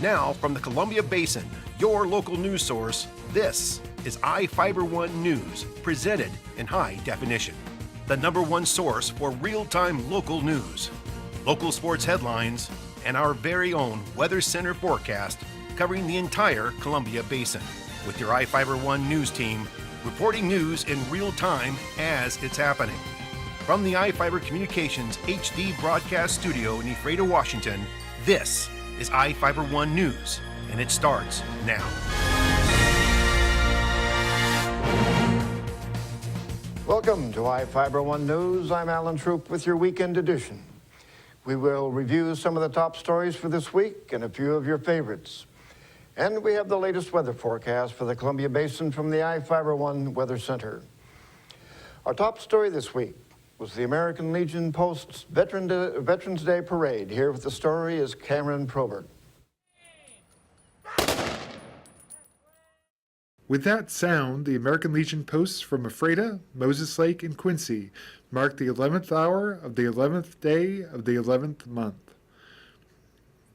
Now, from the Columbia Basin, your local news source, this is iFIBER One News, presented in high definition. The #1 source for real-time local news, local sports headlines, and our very own Weather Center forecast covering the entire Columbia Basin. With your iFIBER One News team, reporting news in real time as it's happening. From the iFIBER Communications HD broadcast studio in Ephrata, Washington, this is iFIBER One News, and it starts now. Welcome to iFIBER One News. I'm Alan Troop with your weekend edition. We will review some of the top stories for this week and a few of your favorites. And we have the latest weather forecast for the Columbia Basin from the iFIBER One Weather Center. Our top story this week was the American Legion Post's Veterans Day Parade. Here with the story is Cameron Probert. With that sound, the American Legion posts from Ephrata, Moses Lake, and Quincy mark the 11th hour of the 11th day of the 11th month.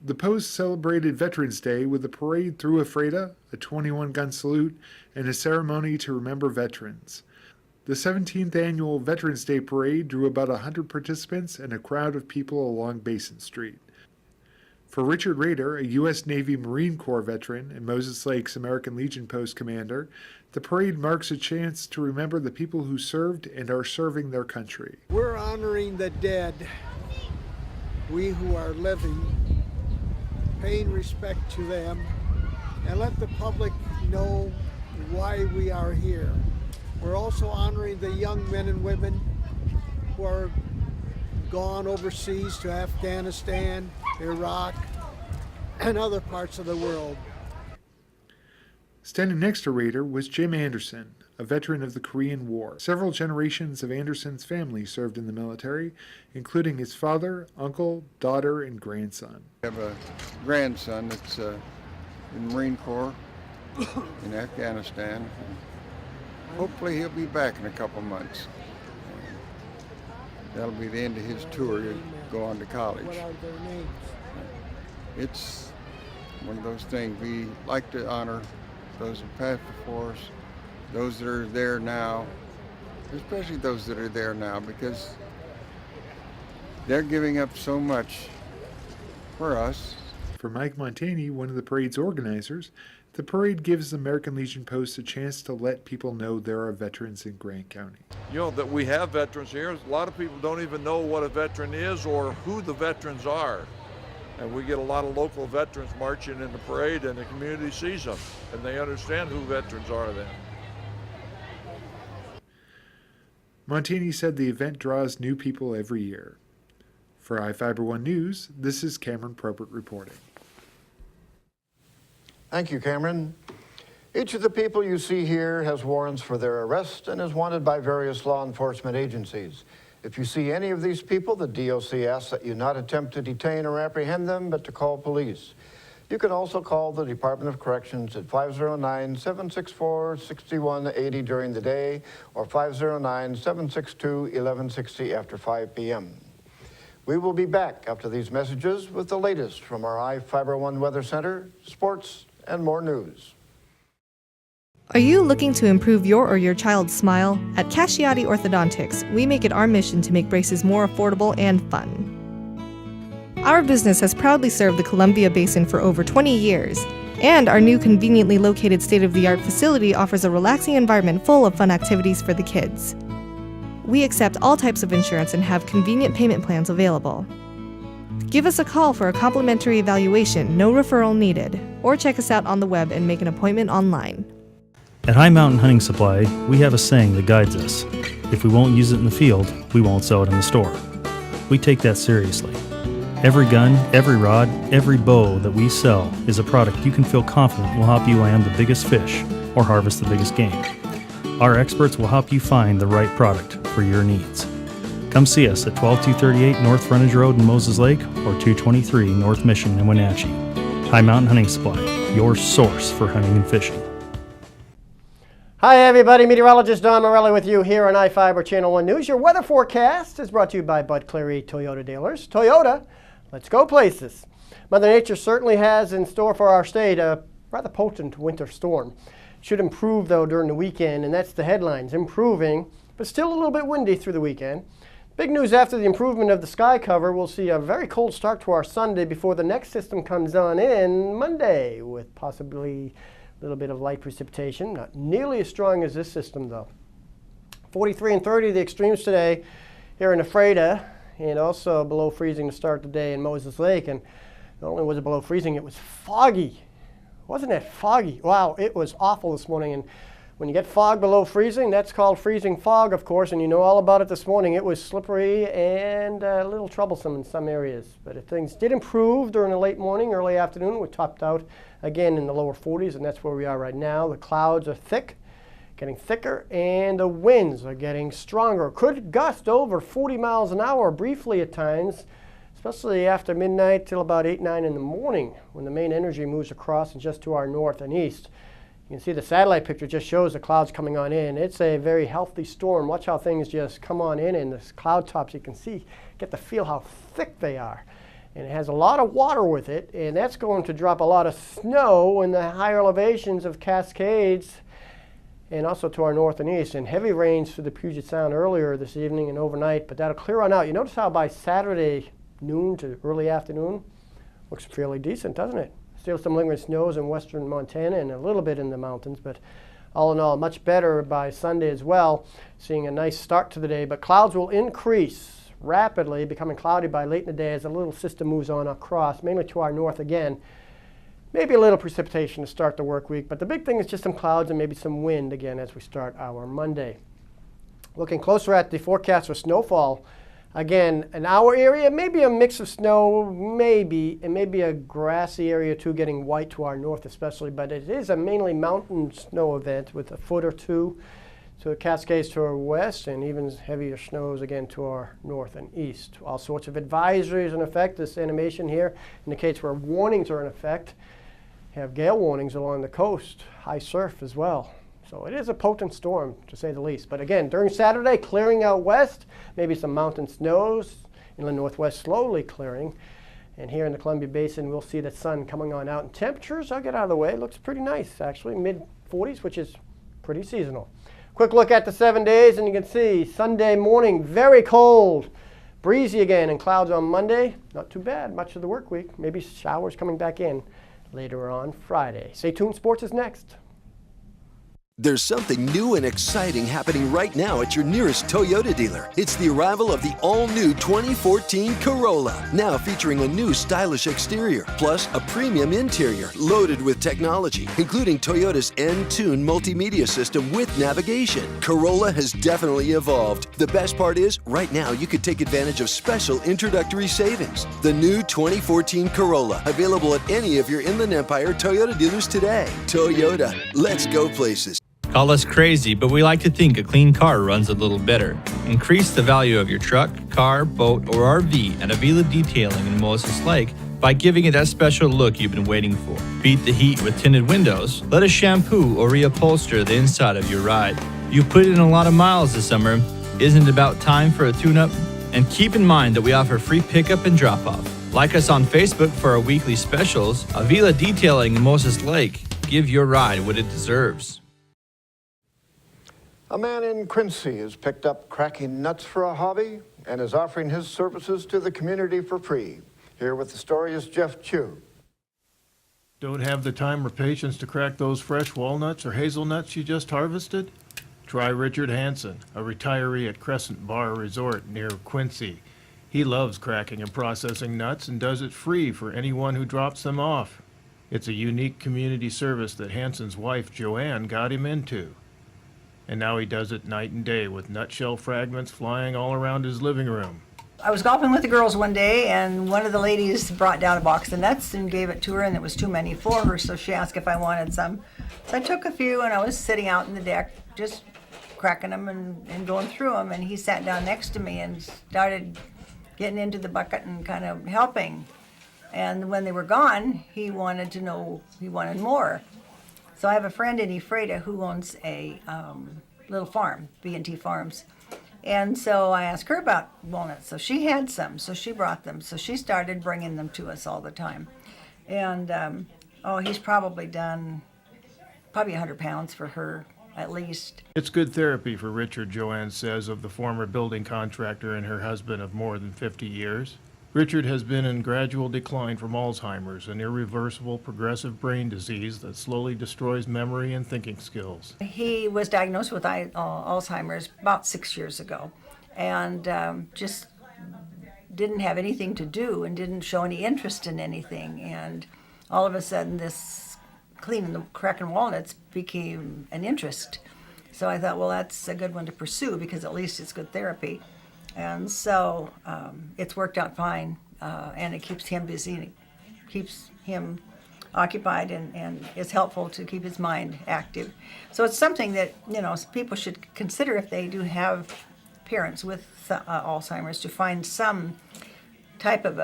The post celebrated Veterans Day with a parade through Ephrata, a 21-gun salute, and a ceremony to remember veterans. The 17th annual Veterans Day Parade drew about 100 participants and a crowd of people along Basin Street. For Richard Rader, a U.S. Navy Marine Corps veteran and Moses Lake's American Legion Post commander, the parade marks a chance to remember the people who served and are serving their country. We're honoring the dead, we who are living, paying respect to them, and let the public know why we are here. We're also honoring the young men and women who are gone overseas to Afghanistan, Iraq, and other parts of the world. Standing next to Rader was Jim Anderson, a veteran of the Korean War. Several generations of Anderson's family served in the military, including his father, uncle, daughter, and grandson. I have a grandson that's in the Marine Corps in Afghanistan. Hopefully he'll be back in a couple months. That'll be the end of his tour to go on to college. What are their names? It's one of those things. We like to honor those who passed before us, those that are there now, especially those that are there now, because they're giving up so much for us. For Mike Montani, one of the parade's organizers, the parade gives the American Legion Post a chance to let people know there are veterans in Grant County. You know, that we have veterans here. A lot of people don't even know what a veteran is or who the veterans are. And we get a lot of local veterans marching in the parade, and the community sees them, and they understand who veterans are then. Montani said the event draws new people every year. For iFIBER One News, this is Cameron Probert reporting. Thank you, Cameron. Each of the people you see here has warrants for their arrest and is wanted by various law enforcement agencies. If you see any of these people, the DOC asks that you not attempt to detain or apprehend them, but to call police. You can also call the Department of Corrections at 509-764-6180 during the day or 509-762-1160 after 5 p.m. We will be back after these messages with the latest from our iFIBER One Weather Center, sports, and more news. Are you looking to improve your or your child's smile? At Casciotti Orthodontics, we make it our mission to make braces more affordable and fun. Our business has proudly served the Columbia Basin for over 20 years, and our new conveniently located state-of-the-art facility offers a relaxing environment full of fun activities for the kids. We accept all types of insurance and have convenient payment plans available. Give us a call for a complimentary evaluation, no referral needed, or check us out on the web and make an appointment online. At High Mountain Hunting Supply, we have a saying that guides us. If we won't use it in the field, we won't sell it in the store. We take that seriously. Every gun, every rod, every bow that we sell is a product you can feel confident will help you land the biggest fish or harvest the biggest game. Our experts will help you find the right product for your needs. Come see us at 12238 North Frontage Road in Moses Lake or 223 North Mission in Wenatchee. High Mountain Hunting Supply, your source for hunting and fishing. Hi everybody, meteorologist Don Morelli with you here on iFIBER Channel 1 News. Your weather forecast is brought to you by Bud Cleary Toyota dealers. Toyota, Let's go places. Mother Nature certainly has in store for our state a rather potent winter storm. Should improve, though, during the weekend, and that's the headlines. Improving, but still a little bit windy through the weekend. Big news after the improvement of the sky cover, we'll see a very cold start to our Sunday before the next system comes on in Monday, with possibly a little bit of light precipitation. Not nearly as strong as this system, though. 43 and 30, the extremes today here in Ephrata, and also below freezing to start the day in Moses Lake. And not only was it below freezing, it was foggy. Wasn't it foggy? Wow, it was awful this morning. And when you get fog below freezing, that's called freezing fog, of course, and you know all about it this morning. It was slippery and a little troublesome in some areas. But if things did improve during the late morning, early afternoon, we topped out again in the lower 40s, and that's where we are right now. The clouds are thick, getting thicker, and the winds are getting stronger. Could gust over 40 miles an hour briefly at times, especially after midnight till about 8, 9 in the morning when the main energy moves across and just to our north and east. You can see the satellite picture just shows the clouds coming on in. It's a very healthy storm. Watch how things just come on in, and the cloud tops, you can see, get to feel how thick they are. And it has a lot of water with it, and that's going to drop a lot of snow in the higher elevations of Cascades and also to our north and east. And heavy rains through the Puget Sound earlier this evening and overnight, but that'll clear on out. You notice how by Saturday noon to early afternoon looks fairly decent, doesn't it? Still some lingering snows in western Montana and a little bit in the mountains, but all in all, much better by Sunday as well. Seeing a nice start to the day, but clouds will increase rapidly, becoming cloudy by late in the day as a little system moves on across, mainly to our north again. Maybe a little precipitation to start the work week, but the big thing is just some clouds and maybe some wind again as we start our Monday. Looking closer at the forecast for snowfall, again, in our area, maybe a mix of snow, maybe, and maybe a grassy area too, getting white to our north especially, but it is a mainly mountain snow event with a foot or two to the Cascades to our west, and even heavier snows again to our north and east. All sorts of advisories in effect. This animation here indicates where warnings are in effect. We have gale warnings along the coast, high surf as well. So it is a potent storm, to say the least. But again, during Saturday, clearing out west, maybe some mountain snows, inland northwest slowly clearing. And here in the Columbia Basin, we'll see the sun coming on out. And temperatures, I'll get out of the way, looks pretty nice, actually, mid-40s, which is pretty seasonal. Quick look at the 7 days, and you can see Sunday morning, very cold. Breezy again, and clouds on Monday. Not too bad, much of the work week. Maybe showers coming back in later on Friday. Stay tuned, sports is next. There's something new and exciting happening right now at your nearest Toyota dealer. It's the arrival of the all-new 2014 Corolla, now featuring a new stylish exterior, plus a premium interior loaded with technology, including Toyota's N-Tune multimedia system with navigation. Corolla has definitely evolved. The best part is, right now you could take advantage of special introductory savings. The new 2014 Corolla, available at any of your Inland Empire Toyota dealers today. Toyota, let's go places. Call us crazy, but we like to think a clean car runs a little better. Increase the value of your truck, car, boat, or RV at Avila Detailing in Moses Lake by giving it that special look you've been waiting for. Beat the heat with tinted windows. Let us shampoo or reupholster the inside of your ride. You put in a lot of miles this summer. Isn't it about time for a tune-up? And keep in mind that we offer free pickup and drop-off. Like us on Facebook for our weekly specials. Avila Detailing in Moses Lake. Give your ride what it deserves. A man in Quincy has picked up cracking nuts for a hobby and is offering his services to the community for free. Here with the story is Jeff Chu. Don't have the time or patience to crack those fresh walnuts or hazelnuts you just harvested? Try Richard Hansen, a retiree at Crescent Bar Resort near Quincy. He loves cracking and processing nuts and does it free for anyone who drops them off. It's a unique community service that Hansen's wife, Joanne, got him into. And now he does it night and day with nutshell fragments flying all around his living room. I was golfing with the girls one day, and one of the ladies brought down a box of nuts and gave it to her, and it was too many for her, so she asked if I wanted some. So I took a few, and I was sitting out in the deck just cracking them and going through them, and he sat down next to me and started getting into the bucket and kind of helping. And when they were gone, he wanted to know, he wanted more. So I have a friend in Ephrata who owns a little farm, B&T Farms, And so I asked her about walnuts. So she had some, so she brought them. So she started bringing them to us all the time. And he's probably done 100 pounds for her at least. It's good therapy for Richard, Joanne says, of the former building contractor and her husband of more than 50 years. Richard has been in gradual decline from Alzheimer's, an irreversible progressive brain disease that slowly destroys memory and thinking skills. He was diagnosed with Alzheimer's about 6 years ago, and just didn't have anything to do and didn't show any interest in anything. And all of a sudden, this cleaning the cracking walnuts became an interest. So I thought, well, that's a good one to pursue because at least it's good therapy. And so it's worked out fine, and it keeps him busy, and it keeps him occupied, and is helpful to keep his mind active. So it's something that, people should consider if they do have parents with Alzheimer's, to find some type of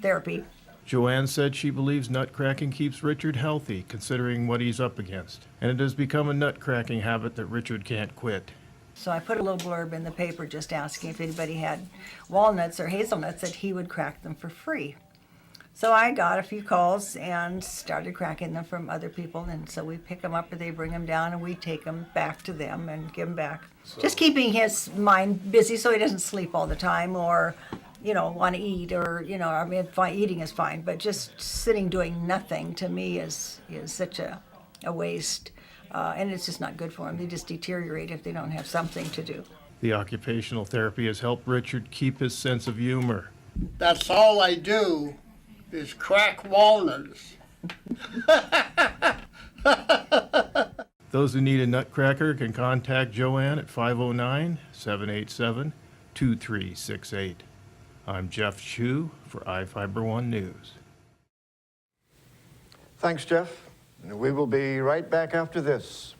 therapy. Joanne said she believes nut cracking keeps Richard healthy, considering what he's up against. And it has become a nut cracking habit that Richard can't quit. So I put a little blurb in the paper just asking if anybody had walnuts or hazelnuts, that he would crack them for free. So I got a few calls and started cracking them from other people, and so we pick them up or they bring them down and we take them back to them and give them back. Just keeping his mind busy so he doesn't sleep all the time or, want to eat or, eating is fine, but just sitting doing nothing to me is such a waste. And it's just not good for them. They just deteriorate if they don't have something to do. The occupational therapy has helped Richard keep his sense of humor. That's all I do is crack walnuts. Those who need a nutcracker can contact Joanne at 509-787-2368. I'm Jeff Chu for iFIBER 1 News. Thanks, Jeff. And we will be right back after this.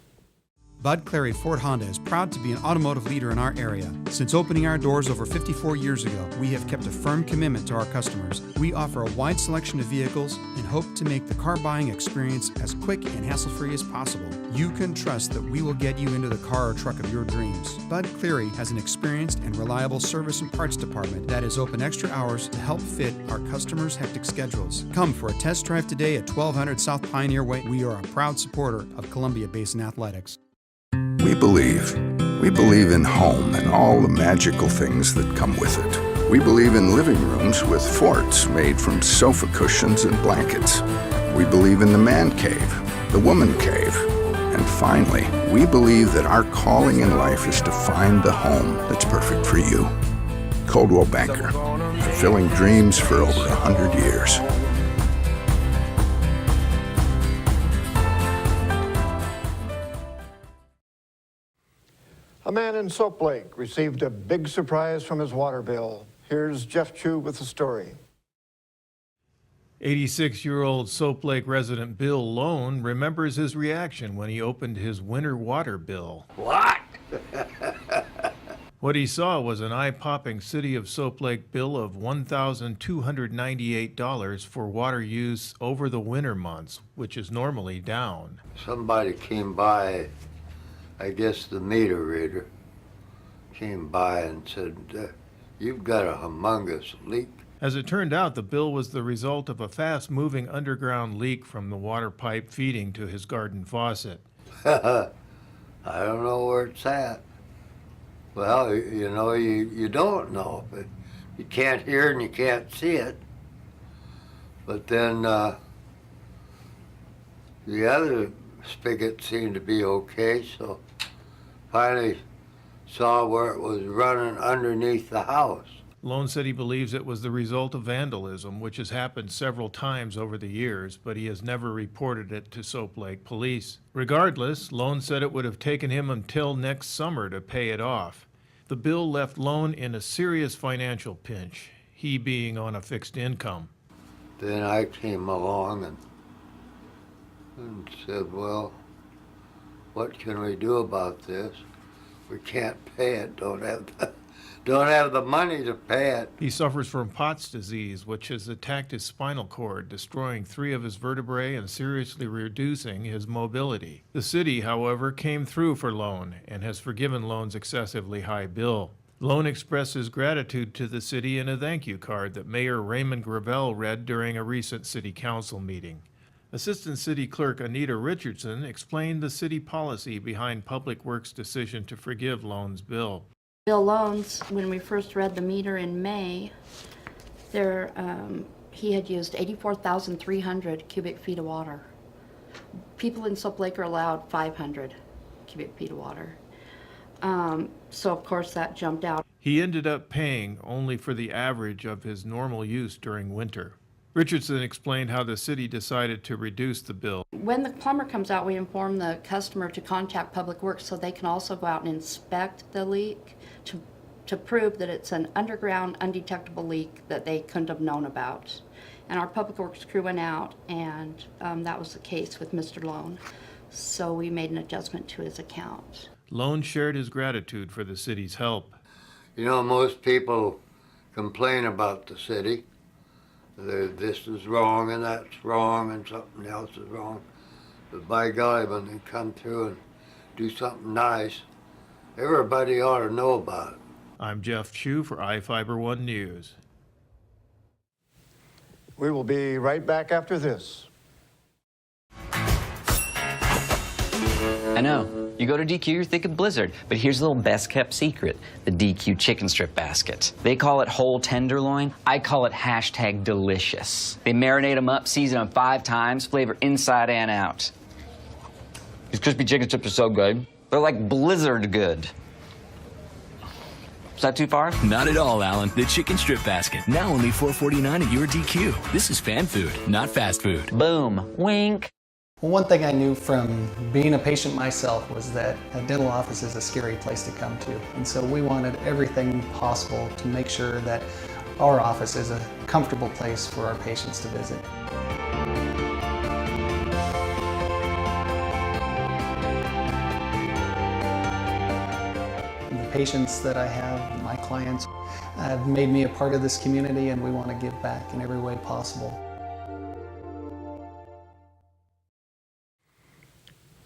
Bud Clary Ford Honda is proud to be an automotive leader in our area. Since opening our doors over 54 years ago, we have kept a firm commitment to our customers. We offer a wide selection of vehicles and hope to make the car buying experience as quick and hassle-free as possible. You can trust that we will get you into the car or truck of your dreams. Bud Cleary has an experienced and reliable service and parts department that is open extra hours to help fit our customers' hectic schedules. Come for a test drive today at 1200 South Pioneer Way. We are a proud supporter of Columbia Basin Athletics. We believe in home and all the magical things that come with it. We believe in living rooms with forts made from sofa cushions and blankets. We believe in the man cave, the woman cave, and finally, we believe that our calling in life is to find the home that's perfect for you. Coldwell Banker, fulfilling dreams for over 100 years. A man in Soap Lake received a big surprise from his water bill. Here's Jeff Chu with the story. 86-year-old Soap Lake resident Bill Lone remembers his reaction when he opened his winter water bill. What? What he saw was an eye-popping City of Soap Lake bill of $1,298 for water use over the winter months, which is normally down. Somebody came by, I guess the meter reader came by and said, you've got a humongous leak. As it turned out, the bill was the result of a fast-moving underground leak from the water pipe feeding to his garden faucet. I don't know where it's at. Well, you don't know, but you can't hear and you can't see it. But then the other spigot seemed to be okay, so finally saw where it was running underneath the house. Lone said he believes it was the result of vandalism, which has happened several times over the years, but he has never reported it to Soap Lake Police. Regardless, Lone said it would have taken him until next summer to pay it off. The bill left Lone in a serious financial pinch, he being on a fixed income. Then I came along and said, well, what can we do about this? We can't pay it, don't have don't have the money to pay it. He suffers from Pott's disease, which has attacked his spinal cord, destroying 3 of his vertebrae and seriously reducing his mobility. The city, however, came through for Lone and has forgiven Lone's excessively high bill. Lone expresses gratitude to the city in a thank you card that Mayor Raymond Gravel read during a recent city council meeting. Assistant City Clerk Anita Richardson explained the city policy behind Public Works' decision to forgive Lone's bill. Bill Loans, when we first read the meter in May, he had used 84,300 cubic feet of water. People in Soap Lake are allowed 500 cubic feet of water. So of course that jumped out. He ended up paying only for the average of his normal use during winter. Richardson explained how the city decided to reduce the bill. When the plumber comes out, we inform the customer to contact Public Works so they can also go out and inspect the leak to prove that it's an underground, undetectable leak that they couldn't have known about. And our Public Works crew went out, and that was the case with Mr. Lone. So we made an adjustment to his account. Lone shared his gratitude for the city's help. You know, most people complain about the city. This is wrong and that's wrong and something else is wrong. But by golly, when they come through and do something nice, everybody ought to know about it. I'm Jeff Chu for iFIBER 1 News. We will be right back after this. I know. You go to DQ, you're thinking Blizzard. But here's the little best-kept secret, the DQ chicken strip basket. They call it whole tenderloin. I call it #delicious. They marinate them up, season them 5 times, flavor inside and out. These crispy chicken strips are so good. They're like Blizzard good. Is that too far? Not at all, Alan. The chicken strip basket, now only $4.49 at your DQ. This is fan food, not fast food. Boom. Wink. Well, one thing I knew from being a patient myself was that a dental office is a scary place to come to. And so we wanted everything possible to make sure that our office is a comfortable place for our patients to visit. The patients that I have, my clients, have made me a part of this community, and we want to give back in every way possible.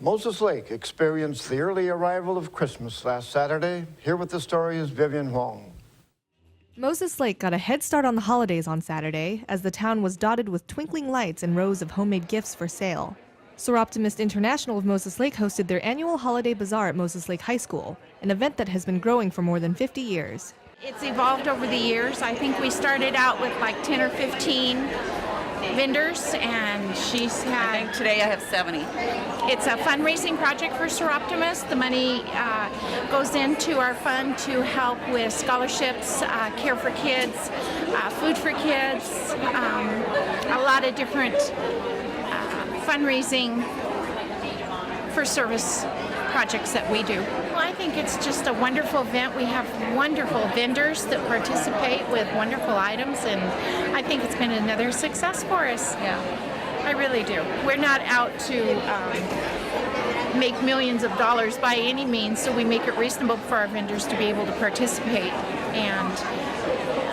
Moses Lake experienced the early arrival of Christmas last Saturday. Here with the story is Vivian Huang. Moses Lake got a head start on the holidays on Saturday, as the town was dotted with twinkling lights and rows of homemade gifts for sale. Soroptimist International of Moses Lake hosted their annual holiday bazaar at Moses Lake High School, an event that has been growing for more than 50 years. It's evolved over the years. I think we started out with like 10 or 15 vendors, and she's had... I think today I have 70. It's a fundraising project for Soroptimist. The money goes into our fund to help with scholarships, care for kids, food for kids, a lot of different fundraising for service projects that we do. Well, I think it's just a wonderful event. We have wonderful vendors that participate with wonderful items, and I think it's been another success for us. Yeah, I really do. We're not out to make millions of dollars by any means, so we make it reasonable for our vendors to be able to participate, and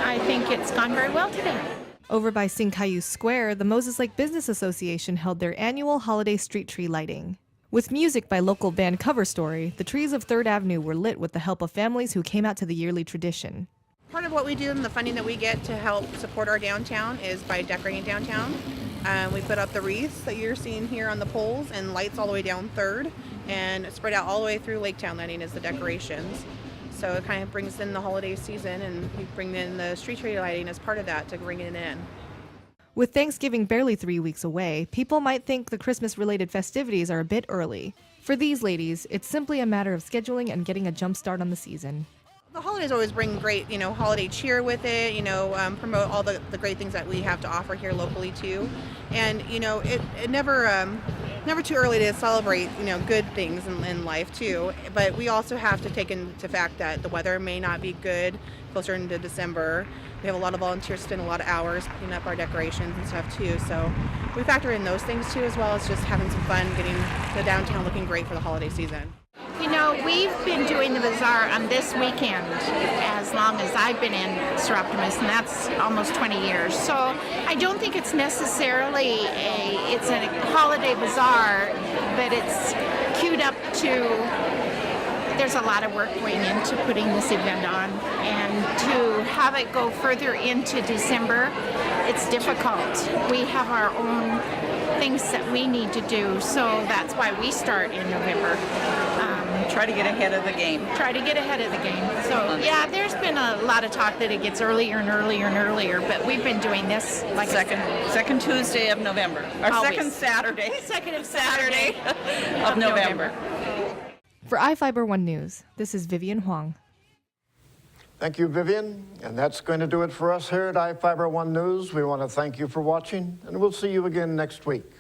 I think it's gone very well today. Over by Sinkayu Square, the Moses Lake Business Association held their annual holiday street tree lighting. With music by local band Cover Story, the trees of 3rd Avenue were lit with the help of families who came out to the yearly tradition. Part of what we do and the funding that we get to help support our downtown is by decorating downtown. We put up the wreaths that you're seeing here on the poles and lights all the way down 3rd, and spread out all the way through Lake Town lighting as the decorations. So it kind of brings in the holiday season, and we bring in the street tree lighting as part of that to bring it in. With Thanksgiving barely 3 weeks away, people might think the Christmas-related festivities are a bit early. For these ladies, it's simply a matter of scheduling and getting a jump start on the season. The holidays always bring great, holiday cheer with it, promote all the great things that we have to offer here locally too. And, it never too early to celebrate, good things in life too. But we also have to take into fact that the weather may not be good closer into December. We have a lot of volunteers spend a lot of hours putting up our decorations and stuff too. So we factor in those things too, as well as just having some fun, getting the downtown looking great for the holiday season. know, we've been doing the bazaar on this weekend as long as I've been in Seroptimus, and that's almost 20 years. So I don't think it's necessarily it's a holiday bazaar, but it's queued up to. There's a lot of work going into putting this event on, and to have it go further into December, it's difficult. We have our own things that we need to do, so that's why we start in November. Try to get ahead of the game. Try to get ahead of the game. So yeah, there's been a lot of talk that it gets earlier and earlier and earlier, but we've been doing this like second Tuesday of November, or Always. second Saturday. Second of Saturday of November. For iFIBER 1 News, this is Vivian Huang. Thank you, Vivian. And that's going to do it for us here at iFIBER 1 News. We want to thank you for watching, and we'll see you again next week.